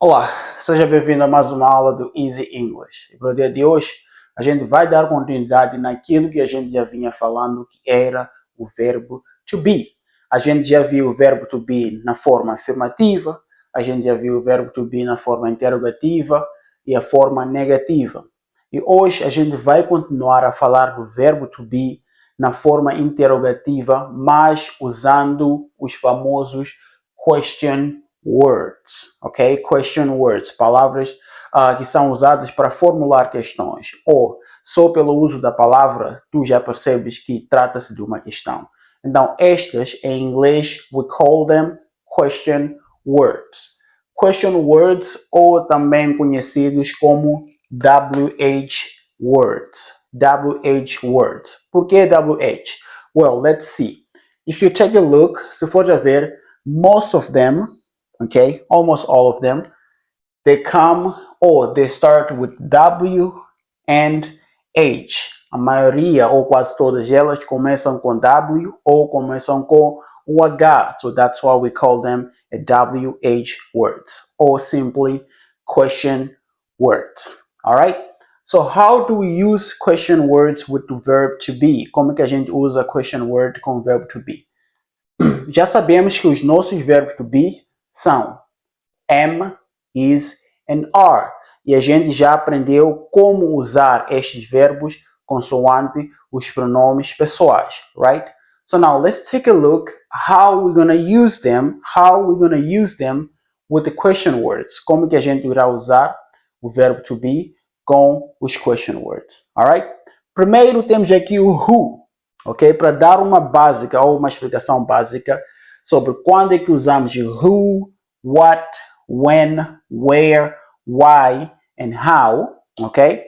Olá, seja bem-vindo a mais uma aula do Easy English. E para o dia de hoje, a gente vai dar continuidade naquilo que a gente já vinha falando, que era o verbo to be. A gente já viu o verbo to be na forma afirmativa, a gente já viu o verbo to be na forma interrogativa e a forma negativa. E hoje a gente vai continuar a falar do verbo to be na forma interrogativa, mas usando os famosos question words, ok? Question words, palavras que são usadas para formular questões. Ou, só pelo uso da palavra, tu já percebes que trata-se de uma questão. Então, estas, em inglês, we call them question words. Question words, ou também conhecidos como WH words. WH words. Por que WH? Well, let's see. If you take a look, se for a ver, most of them, okay, almost all of them, they come or they start with W and H. A maioria ou quase todas elas começam com W ou começam com o H. So that's why we call them a WH words or simply question words. All right? So how do we use question words with the verb to be? Como que a gente usa question word com o verbo to be? Já sabemos que os nossos verbos to be são am, is and are. E a gente já aprendeu como usar estes verbos consoante os pronomes pessoais, right? So now let's take a look how we're going to use them, with the question words. Como que a gente irá usar o verbo to be com os question words, alright? Primeiro temos aqui o who, ok? Para dar uma básica ou uma explicação básica sobre quando é que usamos who, what, when, where, why, and how, ok?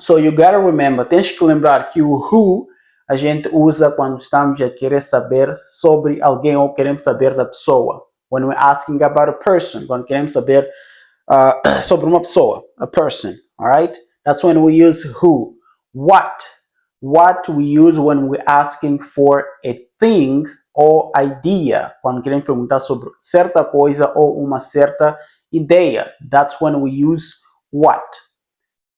So you gotta remember, tens que lembrar que o who a gente usa quando estamos a querer saber sobre alguém ou queremos saber da pessoa. When we're asking about a person, quando queremos saber sobre uma pessoa, a person, alright? That's when we use who. What we use when we're asking for a thing ou idea, quando queremos perguntar sobre certa coisa ou uma certa ideia. That's when we use what.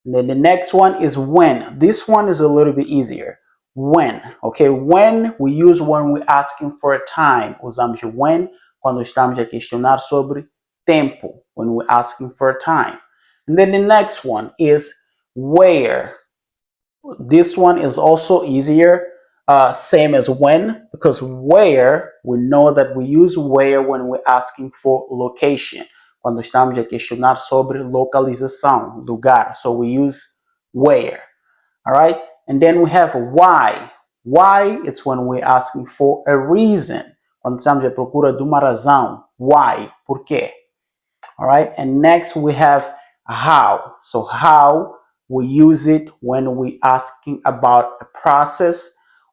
And then the next one is when. This one is a little bit easier. When, okay? When we use when we're asking for a time. Usamos when quando estamos a questionar sobre tempo. When we're asking for a time. And then the next one is where. This one is also easier, same as when, because where, we know that we use where when we're asking for location. Quando estamos a questionar sobre localização, lugar. So we use where. All right? And then we have why. Why, it's when we're asking for a reason. Quando estamos à procura de uma razão. Why? Por quê? All right? And next we have how. So how, we use it when we're asking about a process,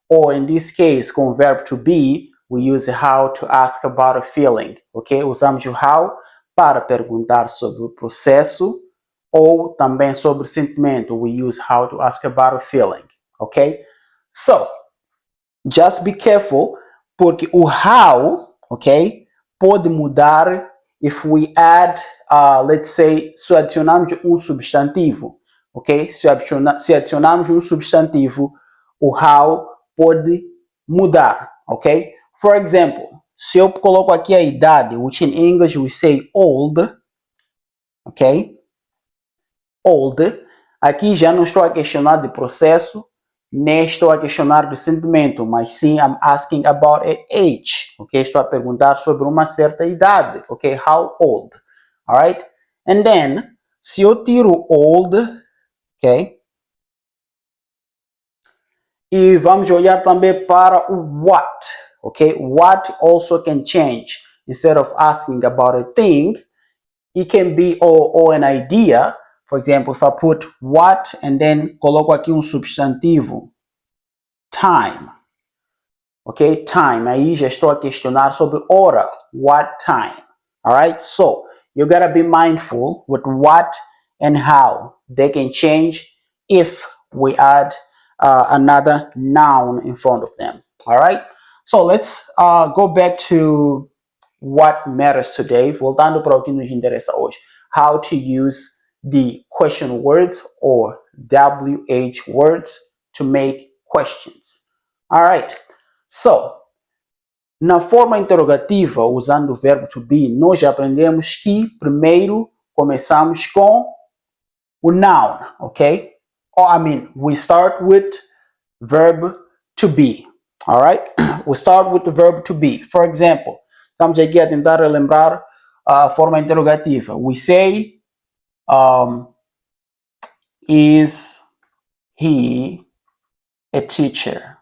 or in this case, com o verbo to be, we use how to ask about a feeling, ok? Usamos o how para perguntar sobre o processo ou também sobre o sentimento. We use how to ask about a feeling, ok? So, just be careful, porque o how, ok, pode mudar if we add, let's say, se adicionarmos um substantivo, ok? Se adicionarmos um substantivo, o how pode mudar, ok? For example, se eu coloco aqui a idade, which in English we say old, ok? Old, aqui já não estou a questionar de processo, nem estou a questionar de sentimento, mas sim I'm asking about an age, ok? Estou a perguntar sobre uma certa idade, ok? How old, alright? And then, se eu tiro old, ok? E vamos olhar também para o what, ok? What also can change. Instead of asking about a thing, it can be or an idea. For example, if I put what and then coloco aqui um substantivo, time. Ok? Time. Aí já estou a questionar sobre hora. What time? Alright? So, you gotta be mindful with what and how. They can change if we add another noun in front of them. Alright? So, let's go back to what matters today, voltando para o que nos interessa hoje, how to use the question words or WH words to make questions. Alright, so, na forma interrogativa, usando o verbo to be, nós já aprendemos que primeiro começamos com o noun, ok? We start with verb to be, alright? We start with the verb to be. For example, estamos aqui a tentar lembrar a forma interrogativa. We say, is he a teacher?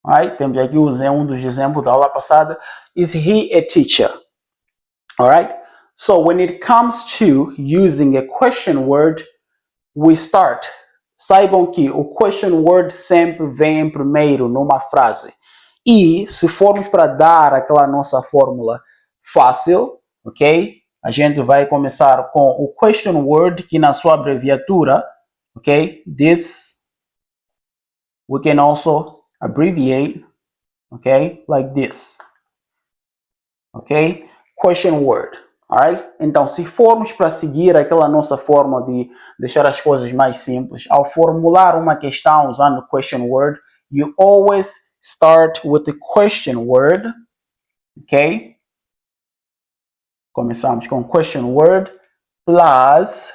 Alright, temos aqui um dos exemplos da aula passada. Is he a teacher? Alright? So when it comes to using a question word, we start. Saibam que o question word sempre vem primeiro numa frase. E se formos para dar aquela nossa fórmula fácil, ok? A gente vai começar com o question word, que na sua abreviatura, ok? This we can also abbreviate, ok? Like this. Ok? Question word. Alright? Então, se formos para seguir aquela nossa forma de deixar as coisas mais simples, ao formular uma questão usando question word, you always start with the question word. Ok? Começamos com question word plus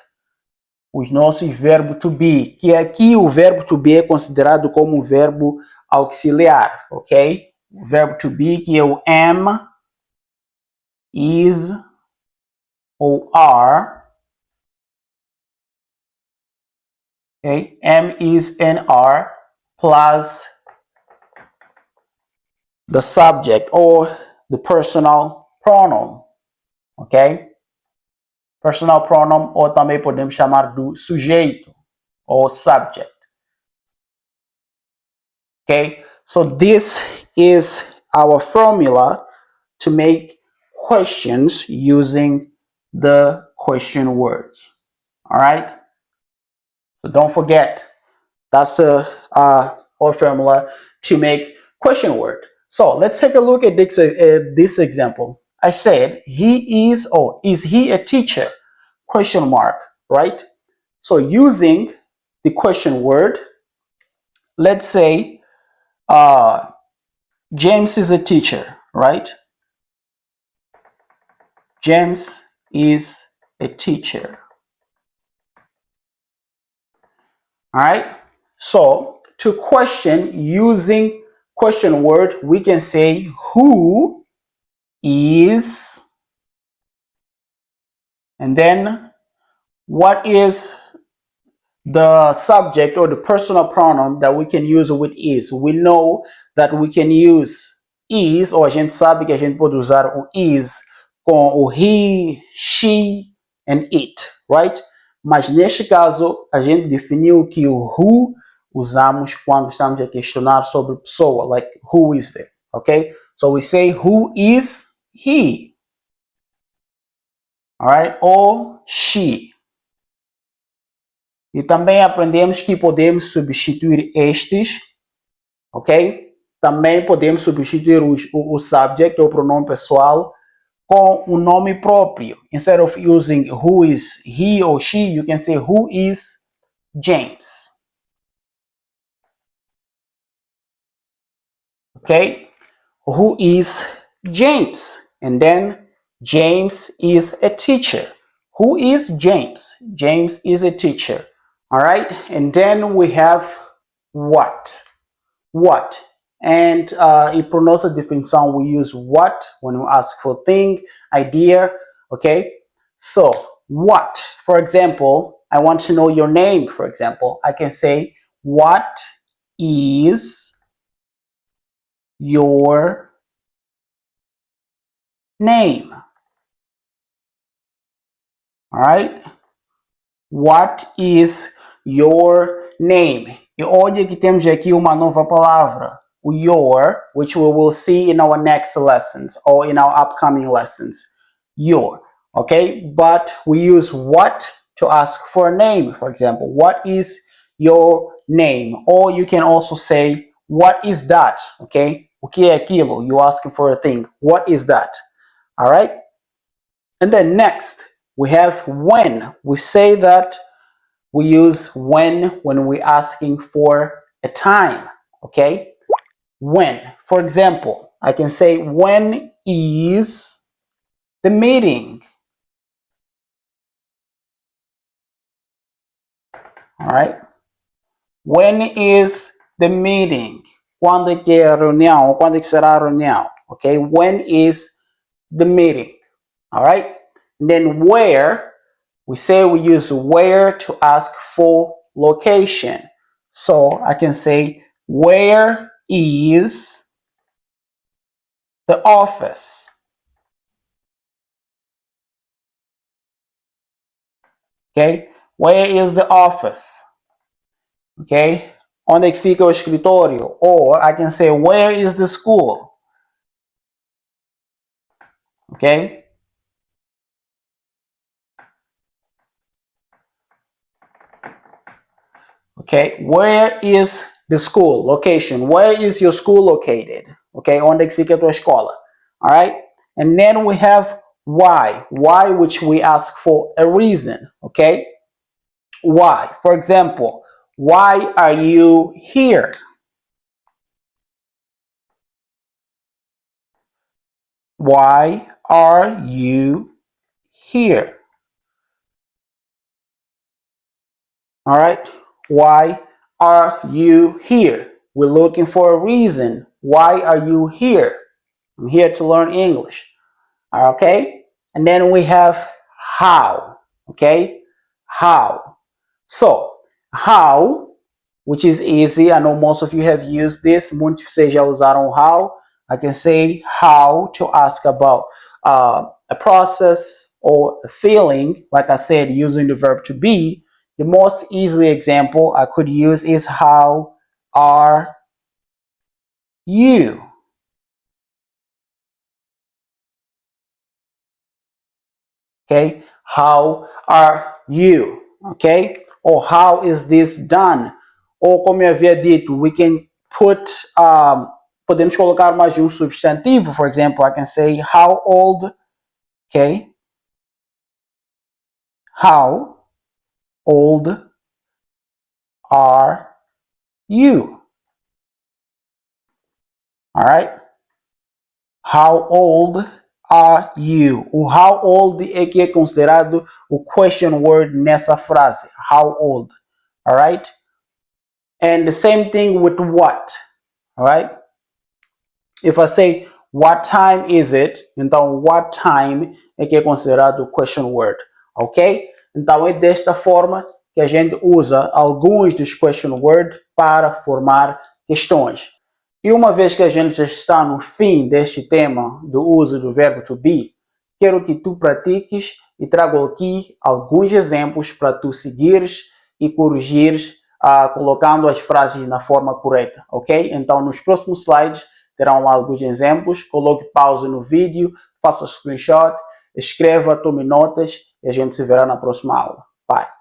os nossos verbos to be, que aqui o verbo to be é considerado como um verbo auxiliar, ok? O verbo to be, que é o am, is ou are, okay? Am, is, and are plus the subject or the personal pronoun, ok? Personal pronoun, ou também podemos chamar do sujeito ou subject. Okay, so this is our formula to make questions using the question words. All right, so don't forget, that's our formula to make question word. So let's take a look at this example. I said he is, is he a teacher? Question mark, right? So using the question word, let's say James is a teacher, right? James is a teacher. All right. So to question using question word, we can say who is, and then what is the subject or the personal pronoun that we can use with is. We know that we can use is, ou a gente sabe que a gente pode usar o is com o he, she and it, right? Mas neste caso, a gente definiu que o who usamos quando estamos a questionar sobre pessoa, like who is there, okay? So we say who is he, all right? Or she. E também aprendemos que podemos substituir estes, ok? Também podemos substituir o subject, ou pronome pessoal, com um nome próprio. Instead of using who is he or she, you can say who is James. Okay? Who is James? And then James is a teacher. Who is James? James is a teacher. All right, and then we have what. And in pronounce definition, we use what when we ask for thing, idea, okay? So what, for example, I want to know your name, for example. I can say, what is your name? All right, what is your name? E olha que temos aqui uma nova palavra, o your, which we will see in our next lessons or in our upcoming lessons. Your, okay? But we use what to ask for a name, for example. What is your name. Or you can also say, what is that? Okay? O que é aquilo? You're asking for a thing. What is that? All right? And then next, we have when. We say that we use when we're asking for a time. Okay? When. For example, I can say, when is the meeting? All right? When is the meeting? Quando é que é a reunião? Ou quando é que será a reunião? Okay? When is the meeting? All right? And then where, we say we use where to ask for location. So I can say, where is the office? Okay? Where is the office? Okay? Onde é que fica o escritório? Or I can say, where is the school? Okay? Okay, where is the school? Location. Where is your school located? Okay, onde é que fica a tua escola? All right? And then we have why. Why, which we ask for a reason. Okay? Why? For example, why are you here? Why are you here? All right? Why are you here? We're looking for a reason. Why are you here? I'm here to learn English. Okay? And then we have how. Okay? How. So, how, which is easy. I know most of you have used this. Muitos de vocês já usaram how. I can say how to ask about a process or a feeling. Like I said, using the verb to be. The most easy example I could use is, how are you? Okay, how are you? Okay, or how is this done? Ou como eu havia dito, we can put, podemos colocar mais de um substantivo. For example, I can say, how old? Okay, how old are you? All right, how old are you? O how old é que é considerado o question word nessa frase. How old? All right, and the same thing with what. All right, if I say, what time is it? Então, what time é que é considerado o question word. Ok? Então, é desta forma que a gente usa alguns dos question word para formar questões. E uma vez que a gente já está no fim deste tema do uso do verbo to be, quero que tu pratiques e trago aqui alguns exemplos para tu seguires e corrigires, colocando as frases na forma correta, ok? Então, nos próximos slides terão lá alguns exemplos. Coloque pausa no vídeo, faça screenshot, escreva, tome notas e a gente se verá na próxima aula. Bye!